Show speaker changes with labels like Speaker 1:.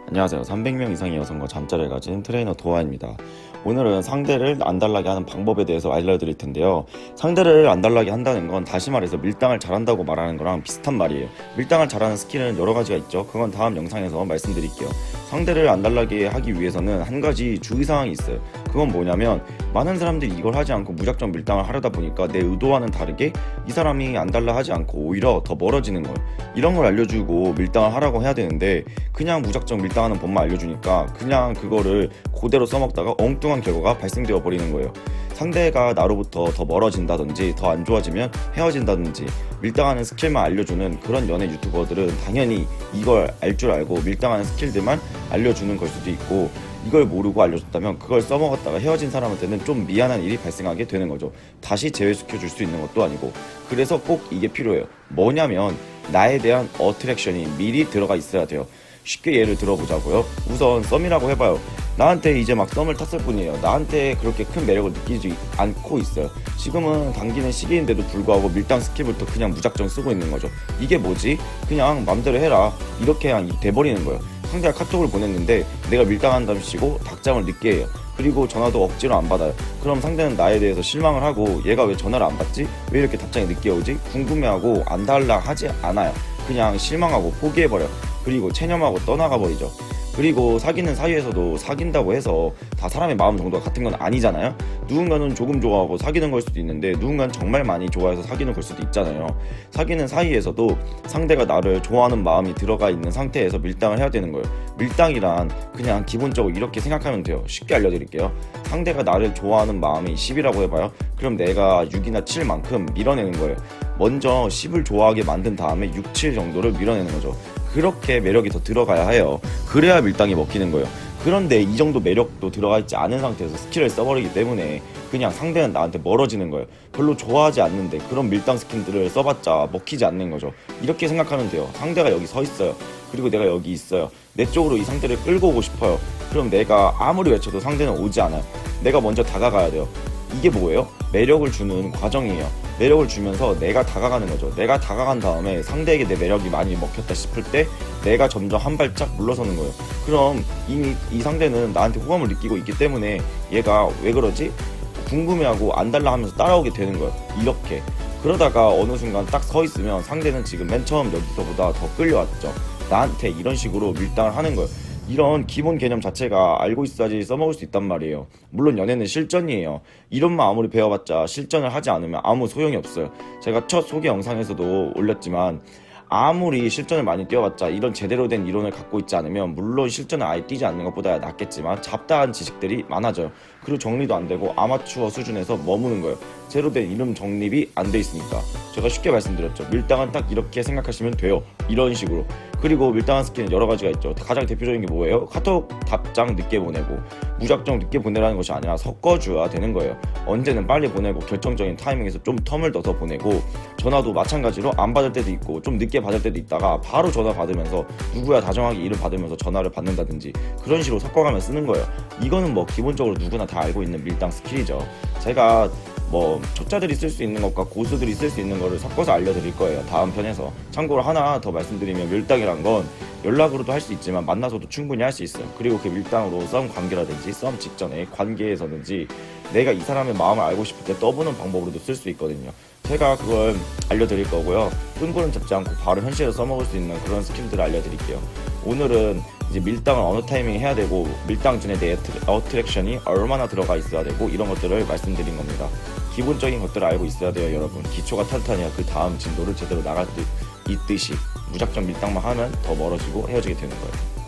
Speaker 1: 안녕하세요. 300명 이상의 여성과 잠자리를 가진 트레이너 도아입니다. 오늘은 상대를 안달나게 하는 방법에 대해서 알려드릴 텐데요. 상대를 안달나게 한다는 건 다시 말해서 밀당을 잘한다고 말하는 거랑 비슷한 말이에요. 밀당을 잘하는 스킬은 여러 가지가 있죠. 그건 다음 영상에서 말씀드릴게요. 상대를 안달나게 하기 위해서는 한 가지 주의사항이 있어요. 그건 뭐냐면 많은 사람들이 이걸 하지 않고 무작정 밀당을 하려다 보니까 내 의도와는 다르게 이 사람이 안달나 하지 않고 오히려 더 멀어지는 거예요. 이런 걸 알려주고 밀당을 하라고 해야 되는데 그냥 무작정 밀당하는 법만 알려주니까 그냥 그거를 그대로 써먹다가 엉뚱한 결과가 발생되어 버리는 거예요. 상대가 나로부터 더 멀어진다든지 더 안 좋아지면 헤어진다든지 밀당하는 스킬만 알려주는 그런 연애 유튜버들은 당연히 이걸 알 줄 알고 밀당하는 스킬들만 알려주는 걸 수도 있고, 이걸 모르고 알려줬다면 그걸 써먹었다가 헤어진 사람한테는 좀 미안한 일이 발생하게 되는 거죠. 다시 재회시켜줄 수 있는 것도 아니고. 그래서 꼭 이게 필요해요. 뭐냐면 나에 대한 어트랙션이 미리 들어가 있어야 돼요. 쉽게 예를 들어보자고요. 우선 썸이라고 해봐요. 나한테 이제 막 썸을 탔을 뿐이에요. 나한테 그렇게 큰 매력을 느끼지 않고 있어요. 지금은 당기는 시기인데도 불구하고 밀당 스킬부터 그냥 무작정 쓰고 있는 거죠. 이게 뭐지? 그냥 맘대로 해라, 이렇게 그냥 돼버리는 거예요. 상대가 카톡을 보냈는데 내가 밀당한다시고 답장을 늦게 해요. 그리고 전화도 억지로 안 받아요. 그럼 상대는 나에 대해서 실망을 하고 얘가 왜 전화를 안 받지? 왜 이렇게 답장이 늦게 오지? 궁금해하고 안 달라 하지 않아요. 그냥 실망하고 포기해버려. 그리고 체념하고 떠나가 버리죠. 그리고 사귀는 사이에서도 사귄다고 해서 다 사람의 마음 정도가 같은 건 아니잖아요. 누군가는 조금 좋아하고 사귀는 걸 수도 있는데 누군가는 정말 많이 좋아해서 사귀는 걸 수도 있잖아요. 사귀는 사이에서도 상대가 나를 좋아하는 마음이 들어가 있는 상태에서 밀당을 해야 되는 거예요. 밀당이란 그냥 기본적으로 이렇게 생각하면 돼요. 쉽게 알려드릴게요. 상대가 나를 좋아하는 마음이 10이라고 해봐요. 그럼 내가 6이나 7만큼 밀어내는 거예요. 먼저 10을 좋아하게 만든 다음에 6, 7 정도를 밀어내는 거죠. 그렇게 매력이 더 들어가야 해요. 그래야 밀당이 먹히는 거예요. 그런데 이 정도 매력도 들어가 있지 않은 상태에서 스킬을 써버리기 때문에 그냥 상대는 나한테 멀어지는 거예요. 별로 좋아하지 않는데 그런 밀당 스킬들을 써봤자 먹히지 않는 거죠. 이렇게 생각하면 돼요. 상대가 여기 서 있어요. 그리고 내가 여기 있어요. 내 쪽으로 이 상대를 끌고 오고 싶어요. 그럼 내가 아무리 외쳐도 상대는 오지 않아요. 내가 먼저 다가가야 돼요. 이게 뭐예요? 매력을 주는 과정이에요. 매력을 주면서 내가 다가가는 거죠. 내가 다가간 다음에 상대에게 내 매력이 많이 먹혔다 싶을 때 내가 점점 한 발짝 물러서는 거예요. 그럼 이미 이 상대는 나한테 호감을 느끼고 있기 때문에 얘가 왜 그러지? 궁금해하고 안 달라 하면서 따라오게 되는 거예요. 이렇게. 그러다가 어느 순간 딱 서 있으면 상대는 지금 맨 처음 여기서보다 더 끌려왔죠. 나한테 이런 식으로 밀당을 하는 거예요. 이런 기본 개념 자체가 알고 있어야지 써먹을 수 있단 말이에요. 물론 연애는 실전이에요. 이론만 아무리 배워봤자 실전을 하지 않으면 아무 소용이 없어요. 제가 첫 소개 영상에서도 올렸지만 아무리 실전을 많이 뛰어봤자 이런 제대로 된 이론을 갖고 있지 않으면, 물론 실전을 아예 뛰지 않는 것보다 낫겠지만 잡다한 지식들이 많아져요. 그리고 정리도 안 되고 아마추어 수준에서 머무는 거예요. 제대로 된 이름 정립이 안 돼 있으니까. 제가 쉽게 말씀드렸죠. 밀당은 딱 이렇게 생각하시면 돼요. 이런 식으로. 그리고 밀당한 스킬은 여러 가지가 있죠. 가장 대표적인 게 뭐예요? 카톡 답장 늦게 보내고. 무작정 늦게 보내라는 것이 아니라 섞어줘야 되는 거예요. 언제는 빨리 보내고 결정적인 타이밍에서 좀 텀을 둬서 보내고, 전화도 마찬가지로 안 받을 때도 있고 좀 늦게 받을 때도 있다가 바로 전화 받으면서 누구야 다정하게 이름 받으면서 전화를 받는다든지 그런 식으로 섞어가며 쓰는 거예요. 이거는 뭐 기본적으로 누구나 다 알고 있는 밀당 스킬이죠. 제가 뭐 초짜들이 쓸 수 있는 것과 고수들이 쓸 수 있는 거를 섞어서 알려드릴 거예요. 다음 편에서. 참고로 하나 더 말씀드리면, 밀당이란 건 연락으로도 할 수 있지만 만나서도 충분히 할 수 있어요. 그리고 그 밀당으로 썸 관계라든지 썸 직전에 관계에서든지 내가 이 사람의 마음을 알고 싶을 때 떠보는 방법으로도 쓸 수 있거든요. 제가 그걸 알려드릴 거고요. 끈거름 잡지 않고 바로 현실에서 써먹을 수 있는 그런 스킬들을 알려드릴게요. 오늘은 이제 밀당을 어느 타이밍에 해야 되고 밀당 전에 내 어트랙션이 얼마나 들어가 있어야 되고 이런 것들을 말씀드린 겁니다. 기본적인 것들을 알고 있어야 돼요, 여러분. 기초가 탄탄해야 그 다음 진도를 제대로 나갈 듯 있듯이 무작정 밀당만 하면 더 멀어지고 헤어지게 되는 거예요.